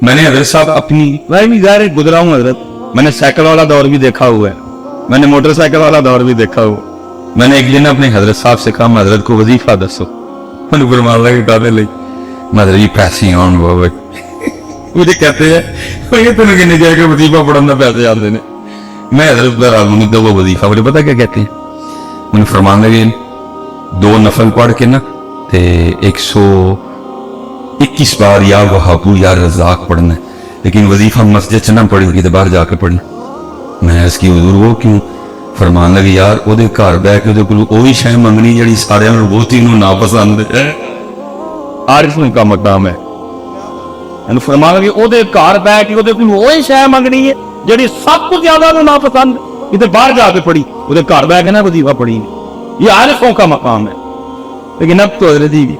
میں نے حضرت صاحب اپنی میں بھی ظاہر گزرا ہوں حضرت, میں نے سائیکل والا دور بھی دیکھا ہوا ہے, میں نے موٹر سائیکل والا دور بھی دیکھا ہوا. میں نے ایک دن اپنے حضرت صاحب سے کہا حضرت کو وظیفہ دسو, میں نے فرمان لگا کہنے لئی مدر جی پیسے آن مجھے کہتے ہیں یہ تینوں کہنے جائے کہ وظیفہ پڑھنا پیسے آتے ہیں. میں حضرت دو وہ وظیفہ مجھے پتا کیا کہتے ہیں, میں نے فرمان لگے 2 نفل پڑھ کے نا تے 121 بار یا وہابو یا رزاق پڑھنا ہے, لیکن وظیفہ مسجد چ نہ پڑھی گی تو باہر جا کے پڑھنا. میں اس کی حضور وہ کیوں؟ فرمان لگے یار وہ گھر بہ کے وہی شے منگنی جڑی سارے بہت ہی ناپسند ہے, عارفوں کا مقام ہے. فرمان لگے وہ گھر بہ کے وہی شے منگنی ہے جڑی سب کو زیادہ ناپسند, ادھر باہر جا کے پڑھی, ادھر گھر بہ کے نا وظیفہ پڑھی. یہ عارفوں کا مقام ہے. لیکن اب تو حضرت جی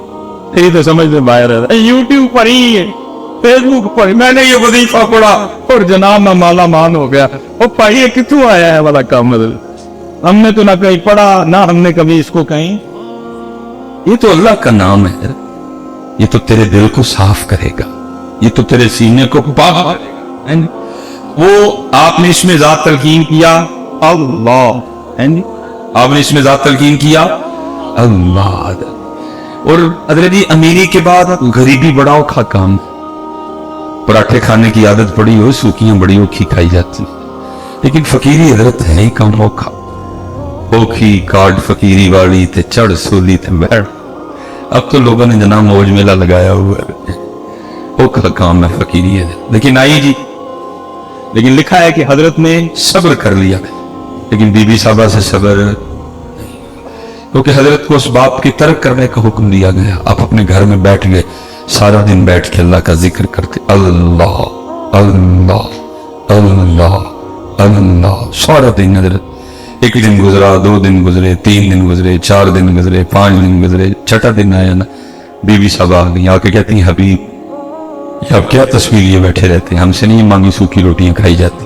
تیری تو سمجھ میں باہر ہے, یوٹیوب پر ہی ہے, فیس بک پر میں نے یہ وظیفہ پڑھا اور جناب میں مالا مان ہو گیا. وہ پڑھیے کتوں آیا ہے والا کام, ہم نے تو نہ کہیں پڑھا نہ ہم نے کبھی اس کو کہیں. یہ تو اللہ کا نام ہے, یہ تو تیرے دل کو صاف کرے گا, یہ تو تیرے سینے کو پاک کرے گا. وہ آپ نے اس میں ذات تلقین کیا اللہ, آپ نے اس میں ذات تلقین کیا اللہ. اور حضرت جی امیری کے بعد غریبی بڑا اوکھا کام, پراٹھے کھانے کی عادت پڑی ہو, سوکیاں بڑی اوکھی کھائی جاتی, لیکن فقیری حضرت ہے ہی کم اوکھا. اوکھی کارڈ فقیری والی تے چڑھ سولی تے بیٹھ. اب تو لوگوں نے جناب موج میلہ لگایا ہوا ہے, اوکھا کام ہے فقیری ہے. لیکن آئی جی, لیکن لکھا ہے کہ حضرت نے صبر کر لیا, لیکن بی بی صاحبہ سے صبر, کیونکہ حضرت کو اس باپ کی ترک کرنے کا حکم دیا گیا. آپ اپنے گھر میں بیٹھ گئے, سارا دن بیٹھ کے اللہ کا ذکر کرتے, اللہ اللہ اللہ اللہ سارا دن. حضرت ایک دن گزرا, 2 دن گزرے, 3 دن گزرے, 4 دن گزرے, 5 دن گزرے, 6واں دن آیا نا, بی بی صاحب آ گئی, آ کے کہتی ہیں حبیب اب کیا تصویر لیے بیٹھے رہتے ہیں, ہم سے نہیں مانگی سوکھی روٹیاں کھائی جاتی,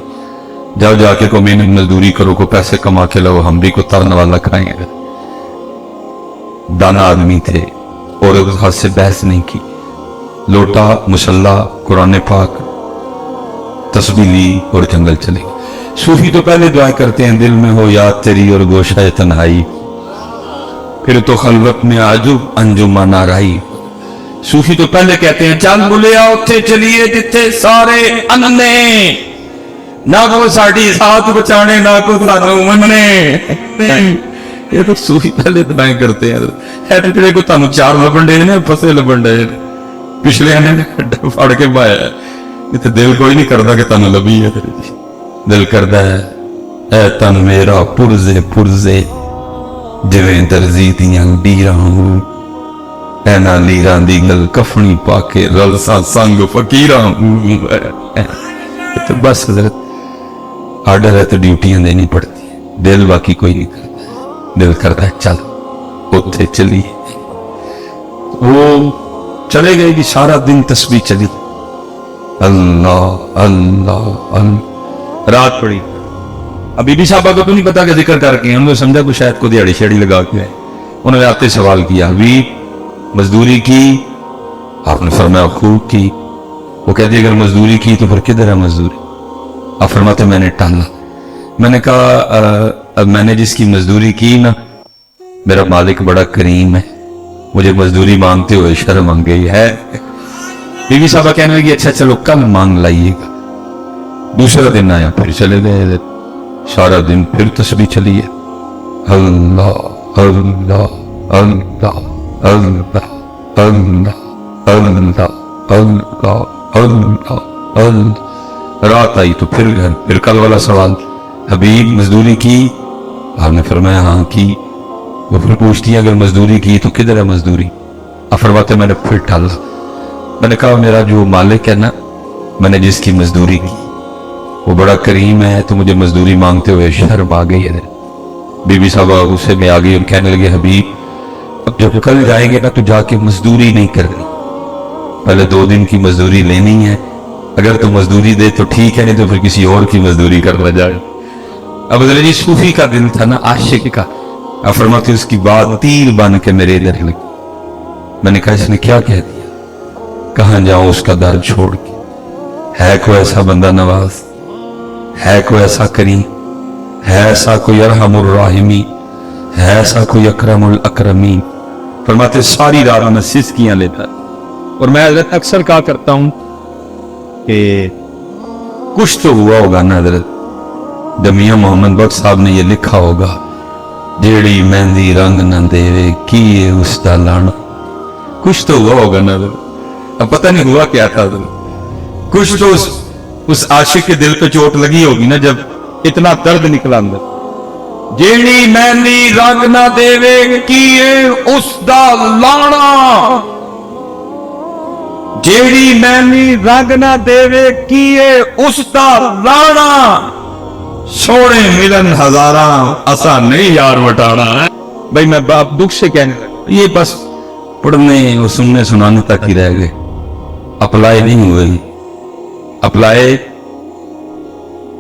جاؤ جا کے کو محنت مزدوری کرو, کو پیسے کما کے لاؤ, ہم بھی کو ترن والا کھائیں گے. دانا آدمی تھے اور اس ہاتھ سے بحث نہیں کی, لوٹا مصلا قرآن پاک تسبیح لی اور جنگل چلے. صوفی تو پہلے دعا کرتے ہیں دل میں ہو یاد تیری اور گوشہ تنہائی, پھر تو خلوت میں عجب انجمن آرائی. صوفی تو پہلے کہتے ہیں چل بلیا اتھے چلیے جتھے سارے انے, نہ کو ساڑی ساتھ بچانے نہ کو سانو مننے. یہ تو صوفی پہلے دعائیں کرتے ہیں. ایٹے کو تانوں 4 لبن ڈے نے پھسے لبن ڈے پچھلے نے پھڑ کے بایا ہے. یہ تو دل کوئی نہیں کرتا کہ تانوں لبھی ہے, دل کرتا ہے اے تن میرا پرزے پرزے جویں درزی دیاں لیراں ہوں, اے نا لیراں دی گل کفنی پا کے رلساں سنگ فقیراں ہوں. تو بس حضرت آرڈر ہے تو ڈیوٹیاں دینی پڑتی ہیں, دل باقی کوئی نہیں کرتا. دل کرتا ہے چل اتھے چلی. وہ چلے گئے کہ سارا دن تسبیح چلی, اللہ اللہ اللہ. رات پڑی, اب بی بی صاحبہ کو تو نہیں پتا کہ ذکر کر کے, انہوں نے سمجھا کہ شاید کو دیہڑی شیڑی لگا کے ہے. انہوں نے آتے سوال کیا حبیب مزدوری کی؟ آپ نے فرمایا خوب کی. وہ کہتے اگر مزدوری کی تو پھر کدھر ہے مزدوری؟ آپ فرماتے میں نے ٹالا. میں نے کہا میں نے جس کی مزدوری کی نا میرا مالک بڑا کریم ہے, مجھے مزدوری مانگتے ہوئے شرم آ گئی ہے. بی بی صاحبہ کہنے لگی اچھا چلو کل مانگ لائیے گا. دوسرا دن آیا, پھر چلے گئے, سارا دن پھر تسبیح چلی ہے, اللہ اللہ اللہ اللہ اللہ اللہ اللہ اللہ اللہ. رات آئی تو پھر گھر, پھر کل والا سوال حبیب مزدوری کی؟ آپ نے فرمایا ہاں کی. وہ پھر پوچھتی ہے اگر مزدوری کی تو کدھر ہے مزدوری؟ آپ فرماتے میں نے پھر ٹالا. میں نے کہا میرا جو مالک ہے نا, میں نے جس کی مزدوری کی وہ بڑا کریم ہے, تو مجھے مزدوری مانگتے ہوئے شرم آ گئی ہے. بی بی صاحبہ غصے میں آ گئی اور کہنے لگے حبیب اب جب کل جائیں گے نا تو جا کے مزدوری نہیں کرنی, پہلے 2 دن کی مزدوری لینی ہے. اگر تو مزدوری دے تو ٹھیک ہے, نہیں تو پھر کسی اور کی مزدوری کرنا جائے. اب حضرت جی صوفی کا دل تھا نا, عاشق کا. اب فرماتے اس کی بات تیر بن کے میرے ادھر لگی. میں نے کہا اس نے کیا کہہ دیا؟ کہاں جاؤں اس کا در چھوڑ کے, ہے کوئی ایسا بندہ نواز, ہے کوئی ایسا کریم, ہے ایسا کوئی ارحم الراحمی, ہے ایسا کوئی اکرم الاکرمین. فرماتے ساری رات میں سسکیاں لیتا ہے. اور میں حضرت اکثر کہا کرتا ہوں کہ کچھ تو ہوا ہوگا نا حضرت, جب میاں محمد بخش صاحب نے یہ لکھا ہوگا, جیڑی مہندی رنگ نہ دے کیے اس دا لانا. کچھ تو ہوا ہوگا نا حضرت. اب پتہ نہیں ہوا کیا تھا حضرت. کچھ تو اس عاشق کے دل پہ چوٹ لگی ہوگی نا جب اتنا درد نکلا اندر. جیڑی مہندی رنگ نہ دے کیے اس دا لانا, جیڑی مہندی رنگ نہ دے کیے اس دا لانا, سونے ملن ہزاراں اسا نہیں یار وٹانا. بھائی میں باپ دکھ سے کہنے لگا, یہ بس پڑھنے اور سننے سنانے تک ہی رہ گئے, اپلائی نہیں ہوئے. اپلائی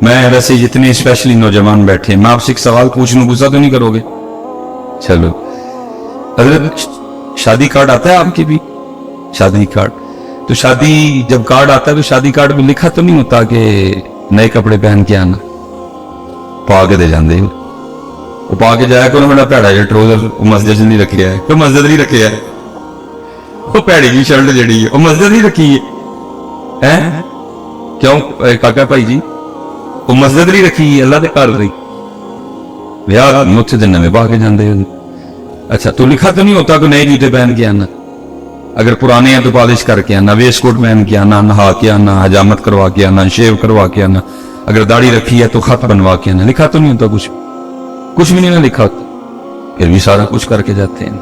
میں ویسے جتنے اسپیشلی نوجوان بیٹھے, میں آپ سے ایک سوال پوچھ لوں, غصہ تو نہیں کرو گے؟ چلو حضرت, شادی کارڈ آتا ہے آپ کی بھی؟ شادی کارڈ تو شادی جب کارڈ آتا ہے تو شادی کارڈ میں لکھا تو نہیں ہوتا کہ نئے کپڑے پہن کے آنا؟ پا کے دے جاندے ہو, وہ پا کے جایا کرو میرا پیڑا جا ٹروزر مسجد نہیں رکھیا ہے, کوئی مسجد نہیں رکھیا ہے, وہ پیڑی کی شرٹ جڑی ہے وہ مسجد نہیں رکھی ہے. کیوں کاکا بھائی جی وہ مسجد نہیں رکھی ہے, اللہ دے گھر رہی بیاہ مجھے دن میں پا کے جاندے ہو. اچھا تو لکھا تو نہیں ہوتا کہ نئے جوتے پہن کے آنا, اگر پرانے ہیں تو پالش کر کے آنا, ویسٹ کوٹ پہن کے آنا, نہا کے آنا, حجامت کروا کے آنا, شیو کروا کے آنا, اگر داڑھی رکھی ہے تو خط بنوا کے آنا. لکھا تو نہیں ہوتا, کچھ بھی نہیں لکھا ہوتا, پھر بھی سارا کچھ کر کے جاتے ہیں.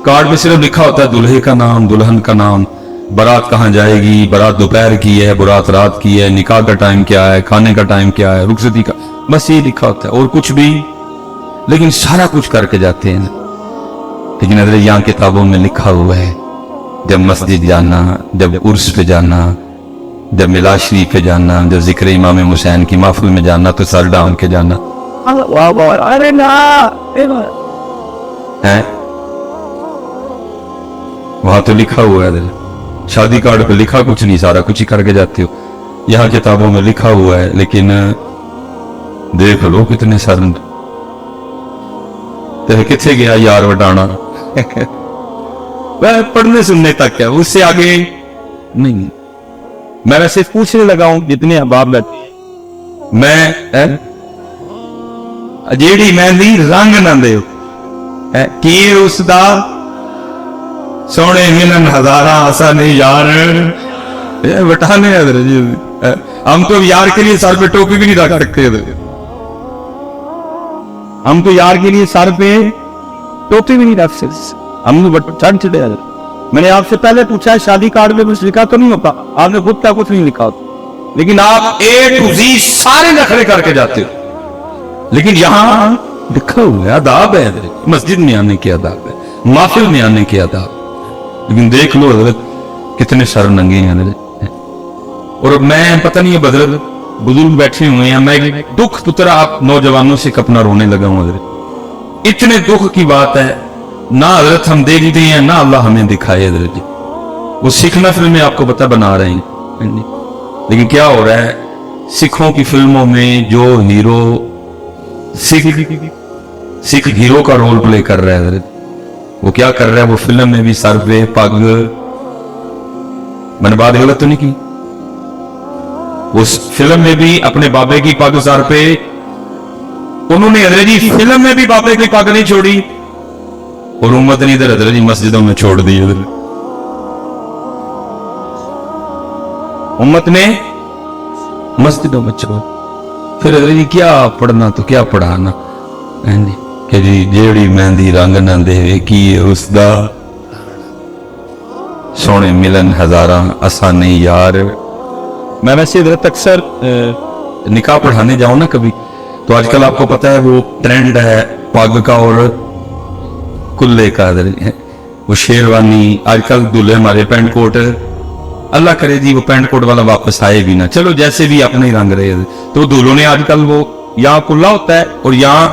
کارڈ میں صرف لکھا ہوتا ہے دلہے کا نام, دلہن کا نام, بارات کہاں جائے گی, بارات دوپہر کی ہے, بارات رات کی ہے, نکاح کا ٹائم کیا ہے, کھانے کا ٹائم کیا ہے, رخصتی کا, بس یہ لکھا ہوتا ہے اور کچھ بھی, لیکن سارا کچھ کر کے جاتے ہیں. لیکن حضرت یہاں کتابوں میں لکھا ہوا ہے جب مسجد جانا, جب عرس پہ جانا, جب میلاد شریف پہ جانا, جب ذکر امام حسین کی محفل میں جانا تو سر ڈال کے جانا ہے. وہاں تو لکھا ہوا ہے, شادی کارڈ پہ لکھا کچھ نہیں, سارا کچھ ہی کر کے جاتے ہو. یہاں کتابوں میں لکھا ہوا ہے, لیکن دیکھ لو کتنے سر کتنے گیا یار وٹانا. پڑھنے سننے تک ہے, اس سے آگے نہیں. میں ویسے پوچھنے لگا ہوں جتنے احباب بیٹھے ہیں, میں جیڑی مہندی رنگ نہ دے کی اس دا سونے ملن ہزاراں اسا نہیں یار وٹانے. ہم تو یار کے لیے سر پہ ٹوپی بھی نہیں رکھ سکتے, ہم تو یار کے لیے سر پہ ٹوپی بھی نہیں رکھ سکتے, ہم چڑھ چڑے. میں نے آپ سے پہلے پوچھا شادی کارڈ میں کچھ لکھا تو نہیں ہوتا, آپ نے خود کیا کچھ نہیں لکھا ہوتا, لیکن آپ اے ٹو زی سارے نخرے کر کے جاتے ہو. لیکن یہاں لکھا ہوا ہے آداب ہے, مسجد میں آنے کے آداب ہے, محفل میں آنے کے آداب. لیکن دیکھ لو حضرت کتنے سر ننگے ہیں حضرت. اور میں پتہ نہیں ہے حضرت بزرگ بیٹھے ہوئے ہیں, میں دکھ پترا آپ نوجوانوں سے کپنا رونے لگا ہوں حضرت. اتنے دکھ کی بات ہے, نہ حضرت ہم دیکھتے ہیں نہ اللہ ہمیں دکھائے حضرت. وہ سکھ فلمیں آپ کو پتہ بنا رہے ہیں, لیکن کیا ہو رہا ہے سکھوں کی فلموں میں جو ہیرو سکھ ہیرو کا رول پلے کر رہا ہے حضرت, وہ کیا کر رہا ہے, وہ فلم میں بھی سر پہ پگ, میں نے بات غلط تو نہیں کی, اس فلم میں بھی اپنے بابے کی پگ سر پہ, انہوں نے حضرت جی فلم میں بھی بابے کی پگ نہیں چھوڑی, اور امت نے ادھر حضرت جی مسجدوں میں چھوڑ دی. امت نے مسجدوں میں چھوڑ, پھر حضرت جی کیا پڑھنا تو کیا پڑھانا کہ جی جیڑی مہندی رنگ نہ دے کی اس دا سونے ملن ہزاراں اسا نہیں یار. میں ویسے حضرت اکثر نکاح پڑھانے جاؤں نا کبھی, تو آج کل آپ کو پتا ہے وہ ٹرینڈ ہے پگ کا اور کلے کا, وہ شیروانی. آج کل دلہے ہمارے پینٹ کوٹ, اللہ کرے جی وہ پینٹ کوٹ والا واپس آئے بھی نہ, چلو جیسے بھی اپنے ہی رنگ رہے. تو دلہوں نے آج کل وہ یہاں کلا ہوتا ہے اور یہاں,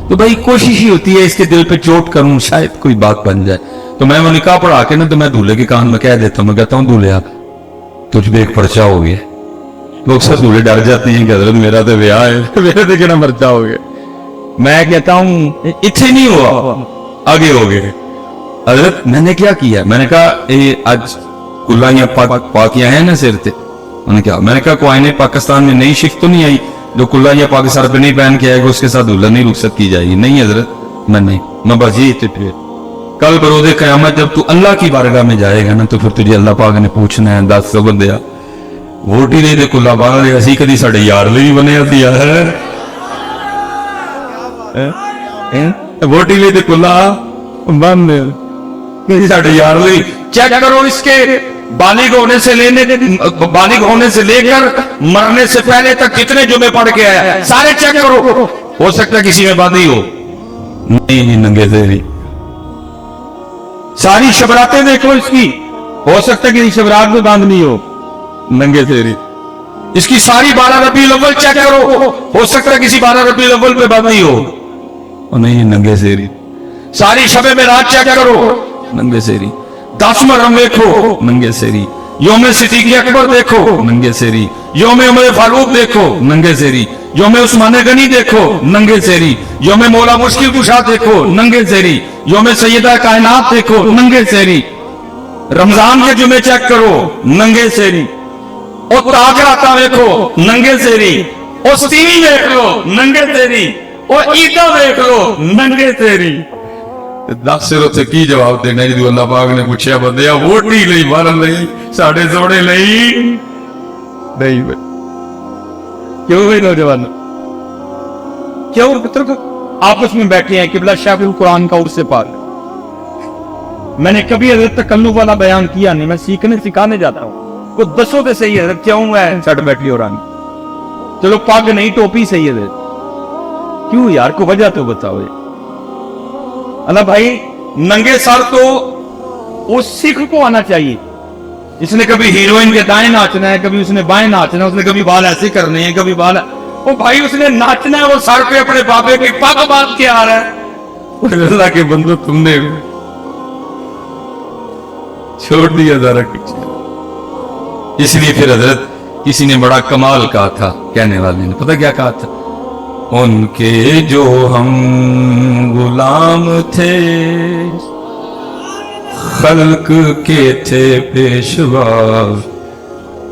تو بھائی کوشش ہی ہوتی ہے اس کے دل پہ چوٹ کروں شاید کوئی بات بن جائے. تو میں وہ نکاح پڑھا کے نا تو میں دولہے کے کان میں کہہ دیتا ہوں, میں کہتا ہوں دولہے آپ تجھ پہ ایک پرچہ ہو گیا, लोग ससुरे डर जाते हैं कि हजरत मेरा तो ब्याह है, मेरे तो क्या मरता हो गया। मैं कहता हूँ इतने नहीं हुआ, आगे हो गए। हजरत मैंने क्या किया, मैंने कहा ये आज कुल्लाइयां पाकियां हैं ना सिर पे। उन्होंने कहा, मैंने कहा कोई नहीं, पाकिस्तान में नई शिफ्ट तो नहीं आई जो कुल्लाइयां पाक सर पे नहीं पहन के आएगा उसके साथ दुल्हन नहीं रुखसत की जाएगी। नहीं हजरत मैं बस ये कल बरोदे क़यामत जब तू अल्लाह की बारगाह में जाएगा ना तो फिर तुझे अल्लाह पाक ने पूछना है, 10 बंदिया वोट ही दे कुल्ला बाल असी कदी साडे यार नहीं बने वोट ही ले कुल्ला बंद कदी साडे यार नहीं। चेक करो इसके बालिग होने से लेकर मरने से पहले तक कितने जुमे पढ़ के आया, सारे चेक करो। हो सकता है किसी में बांधी हो, नहीं नंगे से नहीं। सारी शबरातें देखो इसकी, हो सकता है कि शबरात में बांधनी हो, नंगे से नहीं। इसकी सारी 12 रबीउल अव्वल चेक करो, हो सकता है किसी 12 रबीउल अव्वल पे बांधनी हो, नहीं नंगे से नहीं। सारी शबे में रात चेक करो, नंगे से नहीं। 10 मुहर्रम देखो, नंगे से नहीं। योम सिद्दीक़ अकबर देखो, नंगे से नहीं। योम उमर फारूक देखो, नंगे से नहीं। योम उस्मान गनी देखो, नंगे से नहीं। योम मौला मुश्किल कुशा देखो, नंगे से नहीं। योम सैयदा कायनात देखो, नंगे से नहीं। रमजान के जुमे चेक करो, नंगे से नहीं। और ताकराता देखो, नंगे से नहीं। और सीवी देख लो, नंगे से नहीं। और ईदा देख लो, नंगे से नहीं। दस सिर उत्थे की जवाब देना जी अल्लाह पाक ने पूछा बंदिया वोट ही नहीं मारन नहीं साढ़े सोने नहीं क्यों भाई नौजवान क्यों पुत्र को आपस में बैठे हैं किबला शाफिल कुरान का उर्से पार। मैंने कभी हजरत तकल्लुफ वाला बयान किया नहीं, मैं सीखने सिखाने जाता हूँ। वो दसों तो सही है क्यों है सट बैठ लियो रानी, चलो पग नहीं टोपी सही है क्यों यार को वजह तो बताओ। अल्लाह भाई नंगे सर तो उस सिख को आना चाहिए, इसने कभी हीरोइन के दाएं नाचना है, कभी उसने बाएं नाचना है, उसने कभी बाल ऐसे करने हैं, कभी बाल वो भाई उसने नाचना है, वो सर पे अपने बाबे की पग बांध के आ रहा है। अल्लाह के बंदो तुमने छोड़ दिया जरा पीछे। इसलिए फिर हजरत किसी ने बड़ा कमाल कहा था, कहने वाले ने पता क्या कहा था, उनके जो हम गुलाम थे खल्क के थे पेशवा,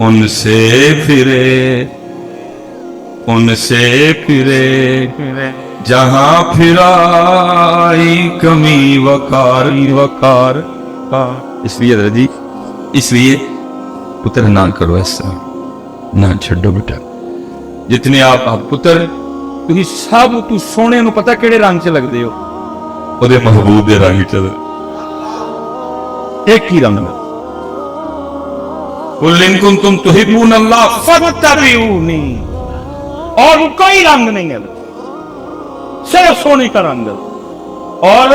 उनसे फिरे जहां फिराई कमी वकार। इसलिए पुत्र ना करो ऐसा, ना छड्डो बेटा। जितने आप पुत्र ਤੁਸੀਂ ਸਭ ਤੂੰ ਸੋਹਣੇ ਨੂੰ ਪਤਾ ਕਿਹੜੇ ਰੰਗ 'ਚ ਲੱਗਦੇ ਹੋ, ਉਹਦੇ ਮਹਬੂਬ ਦੇ ਰੰਗ 'ਚ ਇੱਕ ਹੀ ਰੰਗ ਹੈ। कुल इन कुंतुम तुहिब्बून अल्लाह फत्तबिऊनी, और कोई रंग नहीं है, सिर्फ सोने का रंग है। और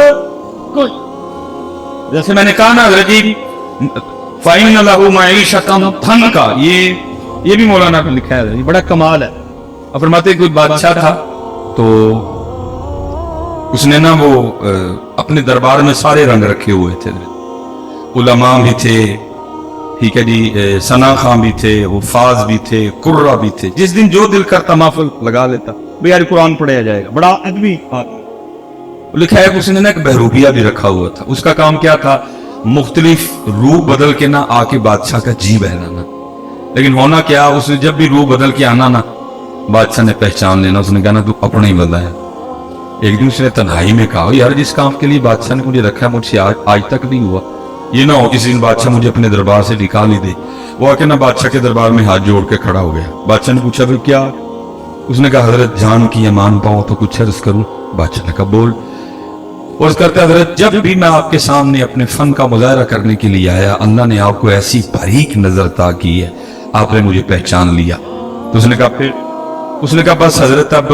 कोई जैसे मैंने कहा ना रजीब फाइन लहू मईशतन धनका, ये भी मौलाना ने लिखा है, बड़ा कमाल है। और फरमाते कोई बादशाह था तो उसने ना वो अपने दरबार में सारे रंग रखे हुए थे, उलमा भी थे, ठीक है जी, सना खां भी थे, हुफाज भी थे, कुर्रा भी थे। जिस दिन जो दिल करता महफिल लगा लेता, भाई यार कुरान पढ़ाया जाएगा, बड़ा अदबी लिखा है। उसने ना एक बहरूपिया भी रखा हुआ था, उसका काम क्या था, मुख्तलिफ रूप बदल के ना आके बादशाह का जी बहलाना। लेकिन होना क्या, उसने जब भी रूप बदल के आना ना, बादशाह ने पहचान लेना, उसने कहा ना तू अपना ही बदला है। एक दिन उसने तन्हाई में कहा, यार जिस काम के लिए बादशाह ने मुझे रखा है मुझसे आज तक नहीं हुआ, ये ना हो किसी दिन बादशाह मुझे अपने दरबार से निकाल ही दे। वो आके ना बादशाह के दरबार में हाथ जोड़ के खड़ा हो गया। बादशाह ने पूछा भाई क्या, उसने कहा हजरत जान की अमान पाओ तो कुछ अर्ज करूं। बादशाह ने कहा बोल। और करते हजरत जब भी मैं आपके सामने अपने फन का मुजाहरा करने के लिए आया, अल्लाह ने आपको ऐसी बारीक नजर अता की है, आपने मुझे पहचान लिया। तो उसने कहा फिर, उसने कहा बस हजरत अब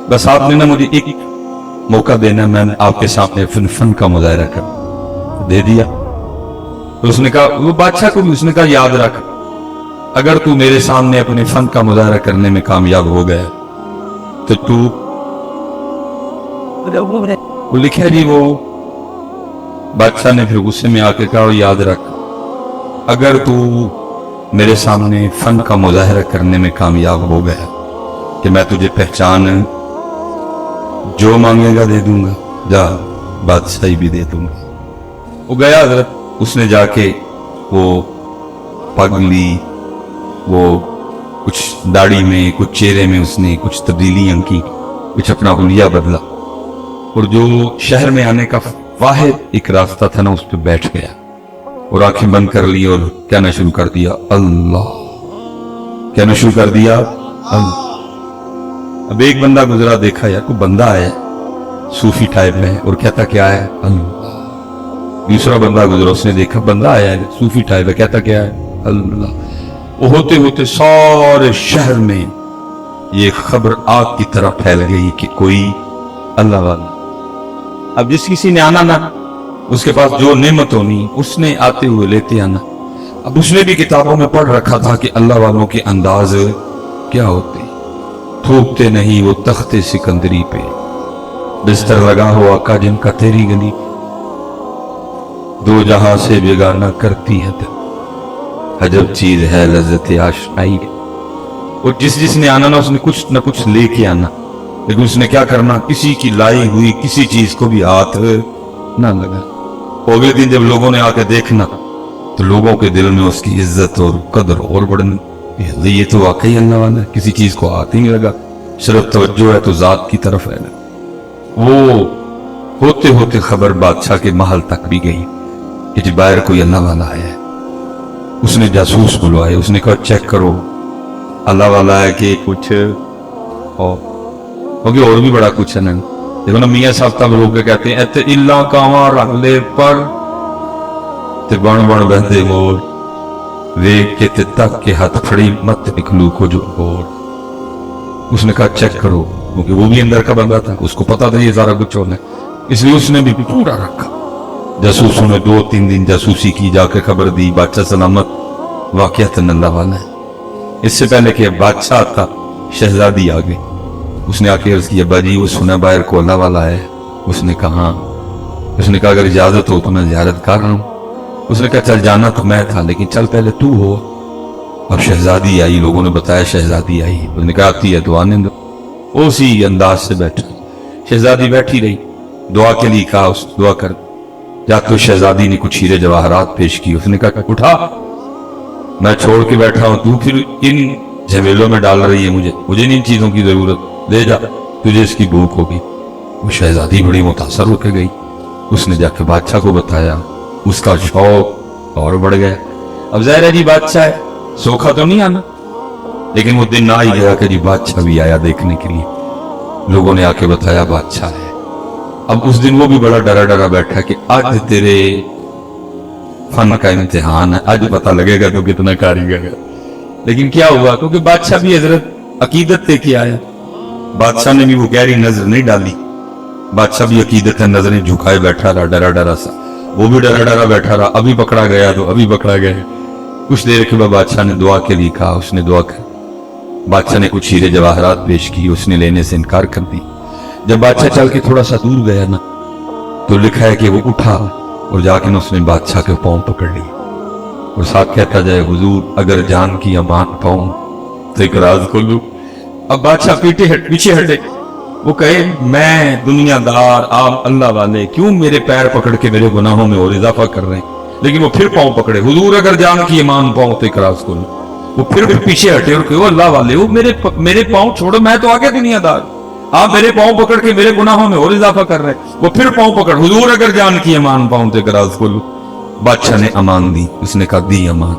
बस आपने ना मुझे एक मौका देना, मैंने आपके सामने फन का मुजाहरा कर दे दिया। तो उसने कहा, वो बादशाह को भी उसने कहा याद रख, अगर तू मेरे सामने अपने फन का मुजाहरा करने में कामयाब हो गया तो तू, वो लिखा जी वो बादशाह ने फिर गुस्से में आके कहा, याद रख, अगर तू मेरे सामने फन का मुजाहरा करने में कामयाब हो गया कि मैं तुझे पहचान जो मांगेगा दे दूंगा, जा बादशाही भी दे दूंगा। वो गया हजरत, उसने जाके वो पग ली, वो कुछ दाढ़ी में कुछ चेहरे में उसने कुछ तब्दीलियां की, कुछ अपना हुलिया बदला, और जो शहर में आने का वाहिद एक रास्ता था ना, उस पर बैठ गया और आंखें बंद कर ली और कहना शुरू कर दिया, अल्लाह, कहना शुरू कर दिया, अल्लाह। अब एक बंदा गुजरा, देखा यार कोई बंदा है सूफी टाइप में और कहता क्या है, अल्लाह। दूसरा बंदा गुजरा, उसने देखा बंदा आया है सूफी टाइप है, कहता क्या है, अल्लाह। वो होते होते सारे शहर में ये खबर आग की तरह फैल गई कि कोई अल्लाह वाला। अब जिस किसी ने आना ना, उसके पास जो नेमत होनी उसने आते हुए लेते आना। अब उसने भी किताबों में पढ़ रखा था कि अल्लाह वालों के अंदाज क्या होते, थूकते नहीं वो तख्ते सिकंदरी पे, बिस्तर लगा हो आका जिनका तेरी गली, दो जहां से बेगाना करती है दिल, अजब चीज है लज्जत आशनाई। और जिसने आना ना, उसने कुछ न कुछ लेके आना, लेकिन उसने क्या करना, किसी की लाई हुई किसी चीज को भी हाथ ना लगा। अगले दिन जब लोगों ने आके देखना तो लोगों के दिल में उसकी इज्जत और कदर और बढ़नी, ये तो वाकई अल्लाह वाला है, किसी चीज को हाथ ही नहीं लगा, सिर्फ तवज्जो है तो जात की तरफ है ना। वो होते होते खबर बादशाह के महल तक भी गई कि जी बाहर कोई अल्लाह वाला है। उसने जासूस बुलवाए, उसने कहा चेक करो अल्लाह वाला है कि कुछ और, क्योंकि और भी बड़ा कुछ है ना। देखो ना मियाँ साहब तब लोग कहते हैं इत्ते इल्ला कावा रख ले पर ते बन बन बहते मोर, वेख के ते तक के हाथ फड़ी मत निकलू को जो और। उसने कहा चेक करो, क्योंकि वो भी अंदर का बंदा था, उसको पता था ये सारा कुछ होना है, इसलिए उसने भी पूरा रखा। जासूसों ने 2-3 दिन जासूसी की, जाकर खबर दी बादशाह सलामत, वाकईतन अल्लाह वाला है। इससे पहले कि बादशाह था, शहजादी आ गई, उसने आके अर्ज की, अब्बा जी वो सुना बाहर को अल्लाह वाला है। उसने कहा, उसने कहा अगर इजाजत हो तो मैं जियारत कर रहा हूँ। उसने कहा चल जाना तो मैं था, लेकिन चल पहले तू हो। अब शहजादी आई, लोगों ने बताया शहजादी आई, उसने कहा आती है तो आने दो। उसी अंदाज से बैठा शहजादी बैठी रही, दुआ के लिए कहा उस दुआ कर जा, तो शहजादी ने कुछ हीरे जवाहरात पेश की। उसने कहा उठा, मैं छोड़ के बैठा हूं, तू फिर इन झमेलों में डाल रही है, मुझे नहीं इन चीजों की जरूरत, ले जा, तुझे इसकी भूख होगी। वो शहजादी बड़ी मुतासर होकर गई, उसने जाके बादशाह को बताया, उसका शौक और बढ़ गया। अब ज़ाहिर है जी बादशाह है, सोखा तो नहीं आना, लेकिन वो दिन आ ही गया कि जी बादशाह भी आया देखने के लिए। लोगों ने आके बताया बादशाह है। अब उस दिन वो भी बड़ा डरा डरा बैठा कि आज तेरे फन का इम्तिहान है, आज पता लगेगा तो कितना कारीगर है। लेकिन क्या हुआ, क्योंकि बादशाह भी हजरत अकीदत लेके आया, बादशाह ने भी वो गहरी नजर नहीं डाली, बादशाह भी अकीदत है नजरें झुकाए बैठा रहा, डरा डरा सा, वो भी डरा डरा बैठा रहा, अभी पकड़ा गया तो अभी पकड़ा गया। कुछ देर के बाद बादशाह ने दुआ के लिए कहा, उसने दुआ कर, बादशाह ने कुछ हीरे जवाहरात पेश की, उसने लेने से इनकार कर दी। जब बादशाह चल के थोड़ा सा दूर गया ना, तो लिखा है कि वो उठा और जाके ना उसने बादशाह के पांव पकड़ लिए और साथ कहता जाए, हुजूर अगर जान की अमान पाऊं तो एक राज खोलूं। अब बादशाह पीछे हटे, वो कहे मैं दुनियादार आप अल्लाह वाले क्यों मेरे पैर पकड़ के मेरे गुनाहों में और इजाफा कर रहे हैं। लेकिन वो फिर पांव पकड़े, हुजूर अगर जान की ईमान पाऊं तो एक राज खोलूं। वो फिर पीछे हटे और कहे अल्लाह वाले वो मेरे पांव छोड़ो, मैं तो आगे दुनियादार, आप मेरे पांव पकड़ के मेरे गुनाहों में और इजाफा कर रहे हैं। वो फिर पांव पकड़, हुजूर अगर जान की अमान पाऊं तो एक राज खोलूं। बादशाह ने अमान दी, उसने कहा दी अमान।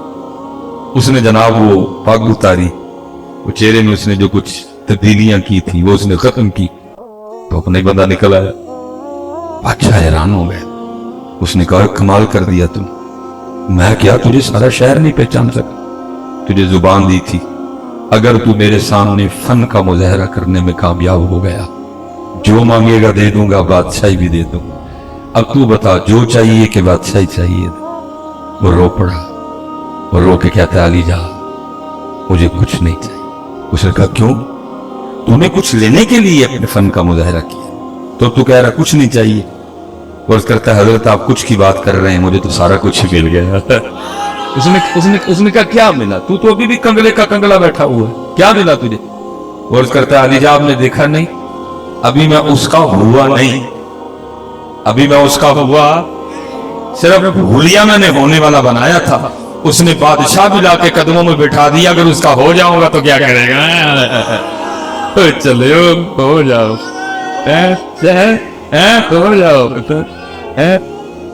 उसने जनाब वो पग उतारी, वो चेहरे में उसने जो कुछ तब्दीलियां की थी वो उसने खत्म की, तो अपना ही बंदा निकल आया। बादशाह हैरान हो गया, उसने कहा कमाल कर दिया तुम, मैं क्या तुझे सारा शहर नहीं पहचान सका, तुझे जुबान दी थी, अगर तू मेरे सामने फन का मुजाहरा करने में कामयाब हो गया, जो मांगेगा दे दूंगा, बादशाही भी दे दूंगा। अब तू बता जो चाहिए कि बादशाही चाहिए। वो रो पड़ा, वो रो के कहता अली जा मुझे कुछ नहीं चाहिए। उसने कहा क्यों, तूने कुछ लेने के लिए अपने फन का मुजाहरा किया, तो तू कह रहा कुछ नहीं चाहिए। और करता है हजरत आप कुछ की बात कर रहे हैं, मुझे तो सारा कुछ ही मिल गया। उसने कहा क्या मिला, तू तो अभी भी कंगले का कंगला बैठा हुआ है, क्या मिला तुझे? और करता है अली जी आपने देखा नहीं, अभी मैं उसका हुआ नहीं, अभी मैं उसका हुआ सिर्फ हुलिया मैंने होने वाला बनाया था, उसने बादशाह भी लाके कदमों में बिठा दिया, अगर उसका हो जाऊंगा तो क्या करेगा? चले हो जाओ, हो जाओ,